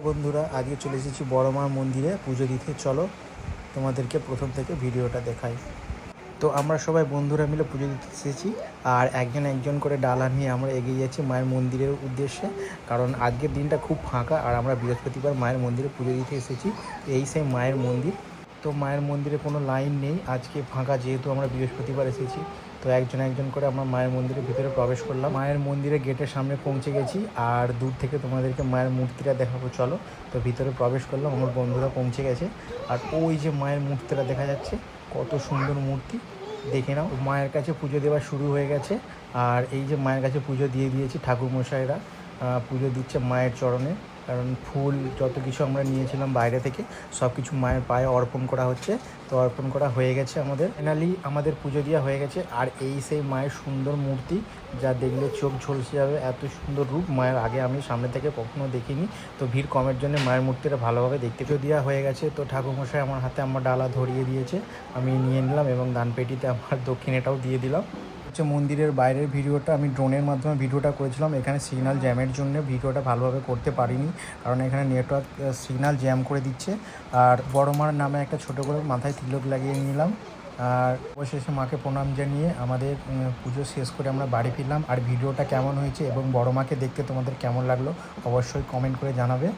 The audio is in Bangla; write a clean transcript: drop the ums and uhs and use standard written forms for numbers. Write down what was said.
বন্ধুরা, আজকে চলে এসেছি বড় মার মন্দিরে পুজো দিতে। চলো তোমাদেরকে প্রথম থেকে ভিডিওটা দেখাই। তো আমরা সবাই বন্ধুরা মিলে পুজো দিতে এসেছি, আর একজন একজন করে ডালা নিয়ে আমরা এগিয়ে যাচ্ছি মায়ের মন্দিরের উদ্দেশ্যে। কারণ আজকের দিনটা খুব ফাঁকা, আর আমরা বৃহস্পতিবার মায়ের মন্দিরে পুজো দিতে এসেছি। এই সেই মায়ের মন্দির। তো মায়ের মন্দিরে কোনো লাইন নেই, আজকে ফাঁকা, যেহেতু আমরা বৃহস্পতিবার এসেছি। তো একজন একজন করে আমরা মায়ের মন্দিরের ভিতরে প্রবেশ করলাম। মায়ের মন্দিরের গেটের সামনে পৌঁছে গেছি, আর দূর থেকে তোমাদেরকে মায়ের মূর্তিটা দেখাবো। চলো, তো ভিতরে প্রবেশ করলাম, আমার বন্ধুরা পৌঁছে গেছে। আর ওই যে মায়ের মূর্তিটা দেখা যাচ্ছে, কত সুন্দর মূর্তি, দেখে নাও। মায়ের কাছে পুজো দেওয়া শুরু হয়ে গেছে, আর এই যে মায়ের কাছে পুজো দিয়ে দিয়েছি। ঠাকুরমশাইরা পুজো দিচ্ছে মায়ের চরণে, কারণ ফুল যত কিছু আমরা নিয়েছিলাম বাইরে থেকে সব কিছু মায়ের পায়ে অর্পণ করা হচ্ছে। তো অর্পণ করা হয়ে গেছে, ফাইনালি আমাদের পুজো দেওয়া হয়ে গেছে। আর এই সেই মায়ের সুন্দর মূর্তি, যা দেখলে চোখ ঝলসে যাবে, এত সুন্দর রূপ মায়ের আগে আমি সামনে থেকে কখনো দেখিনি। তো ভিড় কমের জন্য মায়ের মূর্তিটা ভালোভাবে দেখতে পেয়ে দেওয়া হয়ে গেছে। তো ঠাকুরমশাই আমার হাতে আমার ডালা ধরিয়ে দিয়েছে, আমি নিয়ে নিলাম এবং দানপেটিতে আমার দক্ষিণেটাও দিয়ে দিলাম। হচ্ছে মন্দিরের বাইরের ভিডিওটা আমি ড্রোনের মাধ্যমে ভিডিওটা করেছিলাম। এখানে সিগন্যাল জ্যামের জন্য ভিডিওটা ভালোভাবে করতে পারিনি, কারণ এখানে নেটওয়ার্ক সিগন্যাল জ্যাম করে দিচ্ছে। আর বড় মার নামে একটা ছোটো করে মাথায় তিলক লাগিয়ে নিলাম। আর অবশেষে মাকে প্রণাম জানিয়ে আমাদের পুজো শেষ করে আমরা বাড়ি ফিরলাম। আর ভিডিওটা কেমন হয়েছে এবং বড় মাকে দেখতে তোমাদের কেমন লাগলো অবশ্যই কমেন্ট করে জানাবে।